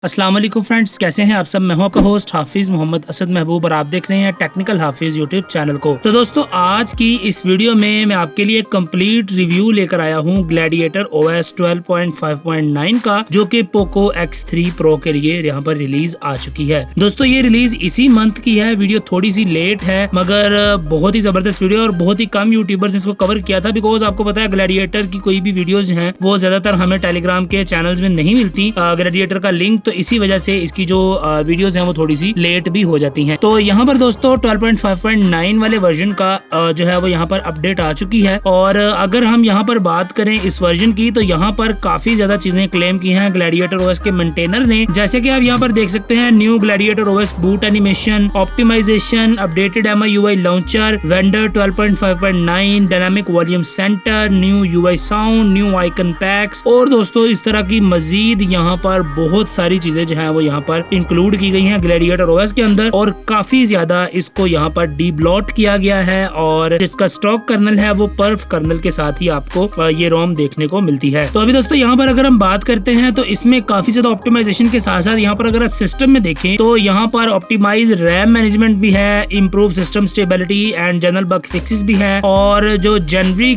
अस्सलाम वालेकुम फ्रेंड्स, कैसे हैं आप सब। मैं हूं आपका होस्ट हाफिज मोहम्मद असद महबूब और आप देख रहे हैं टेक्निकल हाफिज यूट्यूब चैनल को। तो दोस्तों, आज की इस वीडियो में मैं आपके लिए कंप्लीट रिव्यू लेकर आया हूं ग्लैडिएटर OS 12.5.9 का, जो कि पोको X3 Pro के लिए यहाँ पर रिलीज आ चुकी है। दोस्तों, ये रिलीज इसी मंथ की है। वीडियो थोड़ी सी लेट है मगर बहुत ही जबरदस्त वीडियो और बहुत ही कम यूट्यूबर्स इसको कवर किया था, बिकॉज आपको पता है ग्लैडिएटर की कोई भी वीडियोज हैं वो ज्यादातर हमें टेलीग्राम के चैनल्स में नहीं मिलती ग्लैडिएटर का लिंक, तो इसी वजह से इसकी जो वीडियोस हैं वो थोड़ी सी लेट भी हो जाती हैं। तो यहाँ पर दोस्तों 12.5.9 वाले वर्जन का जो है वो यहाँ पर अपडेट आ चुकी है। और अगर हम यहाँ पर बात करें इस वर्जन की, तो यहाँ पर काफी ज्यादा चीजें क्लेम की हैं ग्लैडिएटर OS के मेंटेनर ने। जैसे कि आप यहाँ पर देख सकते हैं, new gladiator OS boot animation, optimization, updated MIUI launcher, vendor 12.5.9, dynamic volume centre, new UI sound, new icon packs और दोस्तों इस तरह की मजीद यहाँ पर बहुत सारी चीजें जो है वो यहाँ पर इंक्लूड की गई हैं ग्लैडिएटर OS के अंदर। और काफी ज्यादा इसको यहाँ पर डीब्लॉट किया गया है और जिसका स्टॉक कर्नल है वो पर्फ कर्नल के साथ ही आपको ये रोम देखने को मिलती है। तो अभी दोस्तों यहाँ पर अगर हम बात करते हैं तो इसमें काफी ज्यादा ऑप्टिमाइजेशन के साथ साथ यहाँ पर अगर आप सिस्टम में देखें तो यहाँ पर ऑप्टिमाइज रैम मैनेजमेंट भी है, improve system stability and general bug fixes भी है, और जो जनवरी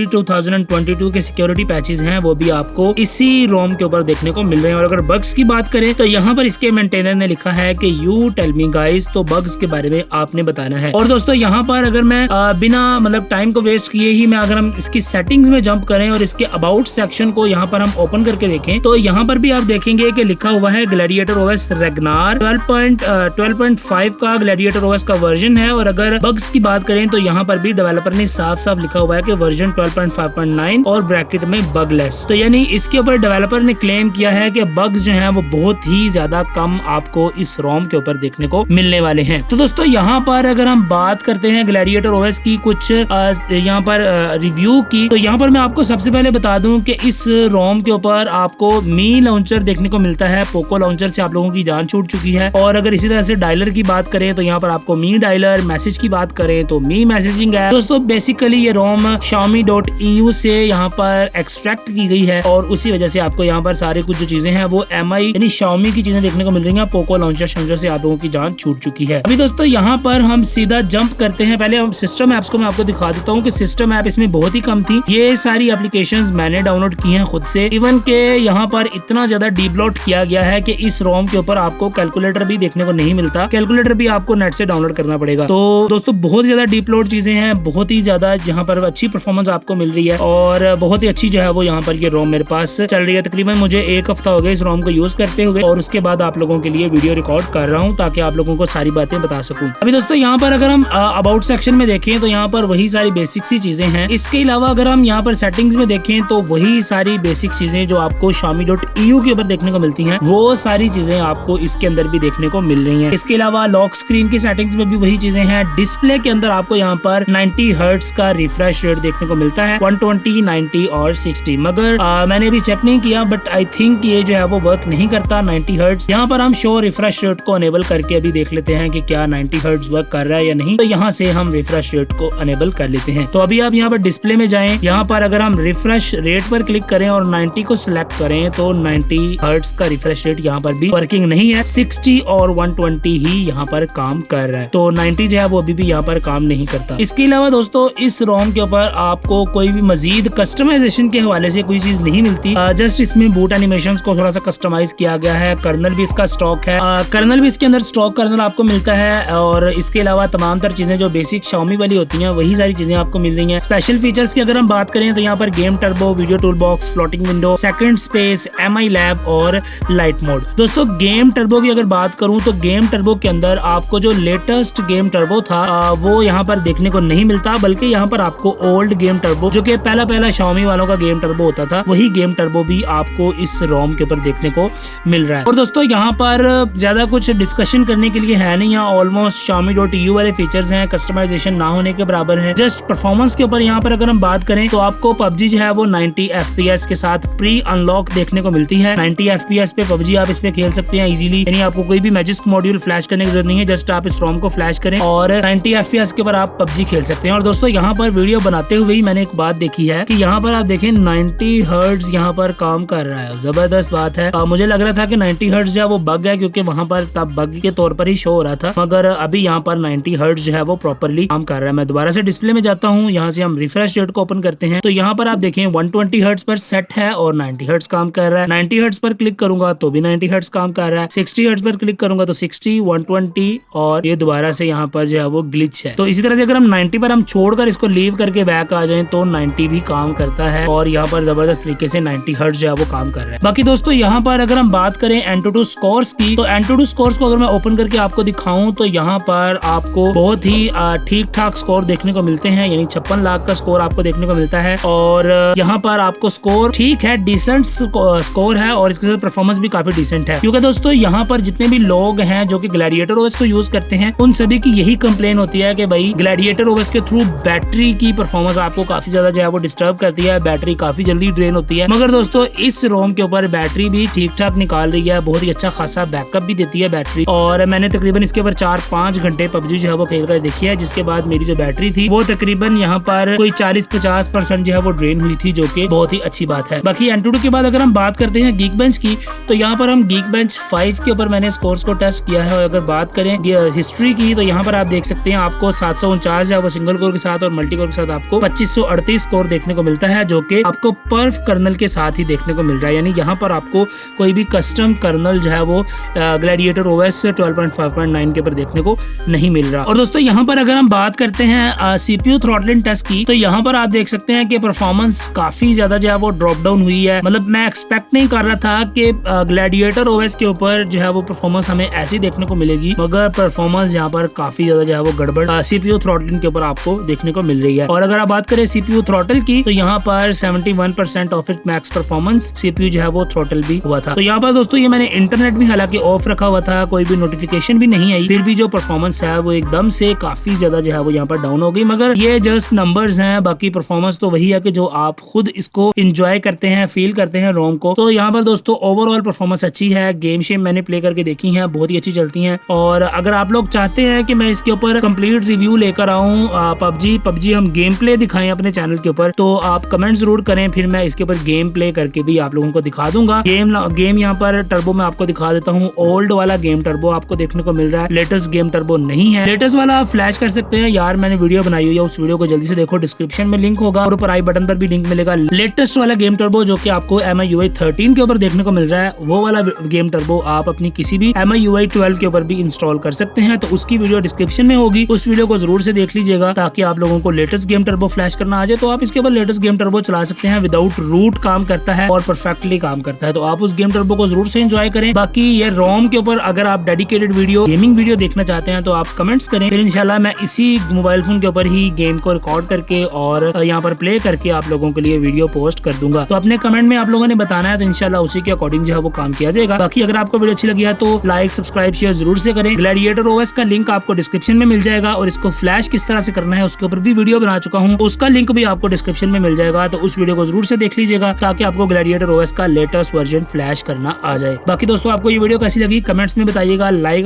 2022 के सिक्योरिटी पैचेस हैं वो भी आपको इसी रोम के ऊपर देखने को मिल रहे हैं। और अगर बग्स की बात करें तो यहाँ पर इसके मेंटेनर ने लिखा है कि यू टेल मी गाइस, तो बग्स के बारे में आपने बताना है। और दोस्तों यहाँ पर अगर मैं बिना मतलब टाइम को वेस्ट किए ही मैं अगर हम इसकी सेटिंग्स में जंप करें और इसके अबाउट सेक्शन को यहाँ पर हम ओपन करके देखें तो यहाँ पर भी आप देखेंगे कि लिखा हुआ है ग्लैडिएटर OS रेगनार 12.5 का ग्लैडिएटर OS का वर्जन है। और अगर बग्स की बात करें तो यहाँ पर भी डेवलपर ने साफ साफ लिखा हुआ है कि वर्जन 12.5.9 और ब्रैकेट में बगलेस। तो यानी इसके ऊपर डेवलपर ने क्लेम किया है कि बग्स जो है वो बहुत ही ज्यादा कम आपको इस रोम के ऊपर देखने को मिलने वाले हैं। तो दोस्तों यहाँ पर अगर हम बात करते हैं ग्लैडिएटर OS की कुछ यहाँ पर रिव्यू की, तो यहाँ पर मैं आपको सबसे पहले बता दूं कि इस रोम के ऊपर आपको मी लॉन्चर देखने को मिलता है। पोको लॉन्चर से आप लोगों की जान छूट चुकी है। और अगर इसी तरह से डायलर की बात करें तो यहाँ पर आपको मी डायलर, मैसेज की बात करें तो मी मैसेजिंग है। दोस्तों बेसिकली ये रोम Xiaomi.eu से यहाँ पर एक्सट्रैक्ट की गई है और उसी वजह से आपको यहाँ पर सारे कुछ जो चीजें हैं वो MI यानी Xiaomi की चीजें देखने को मिल रही हैं। पोको लॉन्चर से आप लोगों की जान छूट चुकी है। अभी दोस्तों यहाँ पर हम सीधा जंप करते हैं। पहले हम सिस्टम एप्स को मैं आपको दिखा देता हूँ कि सिस्टम ऐप इसमें बहुत ही कम थी। ये सारी एप्लीकेशंस मैंने डाउनलोड की हैं खुद से। इवन के यहाँ पर इतना ज्यादा डीब्लॉट किया गया है कि इस रोम के ऊपर आपको कैलकुलेटर भी देखने को नहीं मिलता। कैलकुलेटर भी आपको नेट से डाउनलोड करना पड़ेगा। तो दोस्तों बहुत ज्यादा डीपलोड चीजें हैं, बहुत ही ज्यादा यहाँ पर अच्छी परफॉर्मेंस आपको मिल रही है और बहुत ही अच्छी जो है वो यहाँ पर ये रोम मेरे पास चल रही है। तकरीबन मुझे 1 हफ्ता हो गया इस रोम को यूज करते हुए और उसके बाद आप लोगों के लिए वीडियो रिकॉर्ड कर रहा हूँ ताकि आप लोगों को सारी बातें बता सकूं। अभी दोस्तों यहाँ पर अगर हम अबाउट सेक्शन में देखें तो यहाँ पर वही सारी बेसिक सी चीजें हैं। इसके अलावा अगर हम यहाँ पर सेटिंग्स में देखें तो वही सारी बेसिक चीजें जो आपको Xiaomi.eu के ऊपर देखने को मिलती हैं वो सारी चीजें आपको इसके अंदर भी देखने को मिल रही हैं। इसके अलावा लॉक स्क्रीन की सेटिंग्स में भी वही चीजें हैं। डिस्प्ले के अंदर आपको यहाँ पर 90 हर्ट्ज का रिफ्रेश रेट देखने को मिलता है, 120, 90 और 60। मगर मैंने अभी चेक नहीं किया बट आई थिंक ये जो है वो वर्क नहीं करता 90 हर्ट्ज। यहाँ पर हम शो रिफ्रेश रेट को अनेबल करके अभी देख लेते हैं कि क्या 90 हर्ट्ज वर्क कर रहा है या नहीं। तो यहाँ से हम रिफ्रेश रेट को अनेबल कर लेते हैं। तो अभी आप यहाँ पर डिस्प्ले में जाएं, यहाँ पर अगर हम रिफ्रेश रेट पर क्लिक करें और 90 को सिलेक्ट करें तो 90 हर्ट्ज का रिफ्रेश रेट यहाँ पर भी वर्किंग नहीं है। 60 और 120 ही यहाँ पर काम कर रहा है। तो 90 जो है वो अभी भी यहाँ पर काम नहीं करता। इसके अलावा दोस्तों इस रोम के ऊपर आपको कोई भी मजीद कस्टमाइजेशन के हवाले से कोई चीज नहीं मिलती। जस्ट इसमें बूट एनिमेशंस को थोड़ा सा कस्टमाइज किया गया है। कर्नल भी इसका स्टॉक है, कर्नल भी इसके अंदर स्टॉक कर्नल आपको मिलता है। और इसके अलावा तमाम तर चीजें जो बेसिक Xiaomi वाली होती हैं वही सारी चीजें आपको मिल रही हैं। स्पेशल फीचर्स की अगर हम बात करें तो यहाँ पर game turbo, video tool box, floating window, second space, MI lab और लाइट मोड। दोस्तों गेम टर्बो की अगर बात करूं तो गेम टर्बो के अंदर आपको जो लेटेस्ट गेम टर्बो था वो यहाँ पर देखने को नहीं मिलता, बल्कि यहाँ पर आपको ओल्ड गेम टर्बो जो कि पहला Xiaomi वालों का गेम टर्बो होता था वही गेम टर्बो भी आपको इस रोम के ऊपर देखने को मिल रहा है। और दोस्तों यहाँ पर ज्यादा कुछ डिस्कशन करने के लिए है नहीं। यहाँ ऑलमोस्ट Xiaomi.eu वाले फीचर्स हैं, कस्टमाइजेशन ना होने के बराबर है। जस्ट परफॉर्मेंस के ऊपर यहाँ पर अगर हम बात करें तो आपको PUBG जो है वो 90 FPS के साथ प्री अनलॉक देखने को मिलती है। 90 FPS पे PUBG आप इस पे खेल सकते हैं इजीली, यानी आपको कोई भी मैजिक मॉड्यूल फ्लैश करने की जरूरत नहीं है। जस्ट आप इस रोम को फ्लैश करें और 90 FPS के ऊपर आप PUBG खेल सकते हैं। और दोस्तों यहाँ पर वीडियो बनाते हुए ही मैंने एक बात देखी है कि यहाँ पर आप देखें 90 हर्ट्ज यहाँ पर काम कर रहा है। जबरदस्त बात है। मुझे लग रहा था कि 90 हर्ट्ज जो है वो बग है, क्योंकि वहां पर तब बग के तौर पर ही शो हो रहा था, मगर अभी यहाँ पर 90 हर्ट्ज जो है वो प्रॉपरली काम कर रहा है। मैं दोबारा से डिस्प्ले में जाता हूँ, यहाँ से हम रिफ्रेश रेट को ओपन करते हैं तो यहाँ पर आप देखें 120 हर्ट्ज पर सेट है और 90 हर्ट्ज काम कर रहा है। 90 हर्ट्ज पर क्लिक करूंगा तो भी 90 हर्ट्ज काम कर रहा है। 60 हर्ट्ज पर क्लिक करूंगा तो 60, 120 और ये दोबारा से यहाँ पर जो है वो ग्लिच है। तो इसी तरह से अगर हम 90 पर हम छोड़कर इसको लीव करके बैक आ जाएं तो 90 भी काम करता है और यहाँ पर जबरदस्त तरीके से 90 हर्ट्ज जो है वो काम कर रहा है। बाकी दोस्तों यहाँ पर अगर हम बात करें AnTuTu स्कोर्स की, तो AnTuTu स्कोर्स को अगर मैं ओपन करके आपको दिखाऊं तो यहाँ पर आपको बहुत ही ठीक ठाक स्कोर देखने को मिलते हैं, यानी 56 लाख का स्कोर आपको देखने को मिलता है। और यहाँ पर आपको स्कोर ठीक है, डिसेंट स्कोर है और इसके साथ परफॉर्मेंस भी काफी डिसेंट है। क्योंकि दोस्तों यहाँ पर जितने भी लोग हैं जो कि ग्लैडिएटर ओएस को यूज करते हैं उन सभी की यही कंप्लेन होती है कि भाई ग्लैडिएटर ओएस के थ्रू बैटरी की परफॉर्मेंस आपको काफी ज्यादा जो है वो डिस्टर्ब करती है, बैटरी काफी जल्दी ड्रेन होती है। मगर दोस्तों इस रोम के ऊपर बैटरी भी ठीक ठाक निकाल रही है, बहुत ही अच्छा खासा बैकअप भी देती है बैटरी। और मैंने तकरीबन इसके ऊपर 4-5 घंटे पबजी जो है वो खेल कर देखी है, जिसके बाद मेरी जो बैटरी थी वो तकरीबन यहाँ पर कोई 40-50% जो है वो ड्रेन हुई थी, जो कि बहुत ही अच्छी बात है। बाकी AnTuTu के बाद अगर हम बात करते हैं Geekbench की, तो यहाँ पर हम Geekbench 5 के ऊपर मैंने स्कोर्स को टेस्ट किया है। और अगर बात करें हिस्ट्री की तो यहाँ पर आप देख सकते हैं आपको 749 है वो सिंगल कोर के साथ और मल्टी कोर के साथ आपको 2538 स्कोर देखने को मिलता है, जो कि आपको पर्फ कर्नल के साथ ही देखने को मिल रहा है। यानी यहाँ पर आपको कोई भी कस्टम कर्नल जो है वो ग्लैडिएटर ओएस 12.5.9 के ऊपर देखने को नहीं मिल रहा। और दोस्तों यहाँ पर अगर हम बात करते हैं CPU थ्रॉटलिंग टेस्ट की, तो यहाँ पर आप देख सकते हैं कि परफॉर्मेंस काफी ज्यादा जो है वो ड्रॉप डाउन हुई है। मतलब मैं एक्सपेक्ट नहीं कर रहा था कि ग्लैडिएटर ओएस के ऊपर जो है वो परफॉर्मेंस हमें ऐसी देखने को मिलेगी, मगर परफॉर्मेंस यहाँ पर काफी ज्यादा जो है वो गड़बड़ CPU थ्रॉटलिंग के ऊपर आपको देखने को मिल रही है। और अगर आप बात करें CPU थ्रॉटल की, तो यहाँ पर 71% of it max performance CPU जो है वो थ्रॉटल भी हुआ था। तो यहाँ पर दोस्तों ये मैंने इंटरनेट भी हालांकि ऑफ रखा हुआ था, कोई भी नोटिफिकेशन भी नहीं आई, फिर भी जो परफॉर्मेंस है वो एकदम से काफी ज्यादा जो है वो यहाँ पर डाउन हो गई। मगर ये जस्ट नंबर्स हैं, बाकी परफॉर्मेंस तो वही है कि जो आप खुद इसको एंजॉय करते हैं, फील करते हैं रोम को। तो यहाँ पर दोस्तों ओवरऑल परफॉर्मेंस अच्छी है। गेम शेम मैंने प्ले करके देखी है, बहुत ही अच्छी चलती हैं। और अगर आप लोग चाहते हैं कि मैं इसके ऊपर कंप्लीट रिव्यू लेकर आऊँ पबजी हम गेम प्ले दिखाएं अपने चैनल के ऊपर, तो आप कमेंट जरूर करें, फिर मैं इसके ऊपर गेम प्ले करके भी आप लोगों को दिखा दूंगा। गेम यहाँ पर टर्बो में आपको दिखा देता हूँ। ओल्ड वाला गेम टर्बो आपको देखने को मिल रहा है, लेटेस्ट गेम टर्बो नहीं है। लेटेस्ट वाला आप फ्लैश कर सकते हैं यार, मैंने वीडियो बनाई हुई है, उस वीडियो को जल्दी से देखो, डिस्क्रिप्शन में लिंक होगा और ऊपर आई बटन पर भी लिंक मिलेगा। लेटेस्ट वाला गेम टर्बो जो कि आपको MIUI 13 के ऊपर देखने को मिल रहा है, वो वाला गेम टर्बो आप अपनी किसी भी MIUI 12 के ऊपर भी इंस्टॉल कर सकते हैं। तो उसकी वीडियो डिस्क्रिप्शन में होगी, उस वीडियो को जरूर से देख लीजिएगा ताकि आप लोगों को लेटेस्ट गेम टर्बो फ्लैश करना आ जाए। तो आप इसके ऊपर लेटेस्ट गेम टर्बो चला सकते हैं, विदाउट रूट काम करता है और परफेक्टली काम करता है। तो आप उस गेम टर्बो को जरूर से एंजॉय करें। बाकी ये रोम के ऊपर अगर आप डेडिकेटेड वीडियो, गेमिंग वीडियो देखना चाहते हैं तो आप कमेंट्स करें, फिर इंशाल्लाह मैं इसी मोबाइल फोन के ऊपर ही गेम को रिकॉर्ड करके और यहाँ पर प्ले करके आप लोगों के लिए वीडियो पोस्ट कर दूंगा। तो अपने कमेंट में आप लोगों ने बताना है, तो इंशाल्लाह उसी के अकॉर्डिंग जो है वो काम किया जाएगा। बाकी अगर आपको वीडियो अच्छी लगी है तो लाइक, सब्सक्राइब, शेयर जरूर से करें। ग्लैडिएटर ओएस का लिंक आपको डिस्क्रिप्शन में मिल जाएगा और इसको फ्लैश किस तरह से करना है उसके ऊपर भी वीडियो बना चुका हूँ, उसका लिंक भी आपको डिस्क्रिप्शन में मिल जाएगा। तो उस वीडियो को जरूर से देख लीजिएगा ताकि आपको ग्लैडिएटर ओएस का लेटेस्ट वर्जन फ्लैश करना आ जाए। बाकी दोस्तों आपको ये वीडियो कैसी लगी कमेंट्स में बताइएगा। लाइक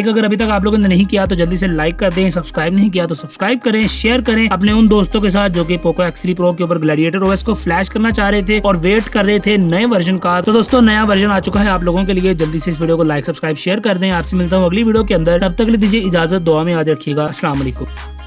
अगर अभी तक आप लोगों ने नहीं किया तो जल्दी से लाइक कर दें, सब्सक्राइब नहीं किया तो सब्सक्राइब करें, शेयर करें अपने उन दोस्तों के साथ जो कि पोको X3 Pro के ऊपर ग्लैडिएटर ओएस को फ्लैश करना चाह रहे थे और वेट कर रहे थे नए वर्जन का। तो दोस्तों नया वर्जन आ चुका है आप लोगों के लिए, जल्दी से इस वीडियो को लाइक, सब्सक्राइब, शेयर कर दें। आपसे मिलता हूँ अगली वीडियो के अंदर, तब तक के लिए दीजिए इजाजत, दुआ में याद रखिएगा। अस्सलाम वालेकुम।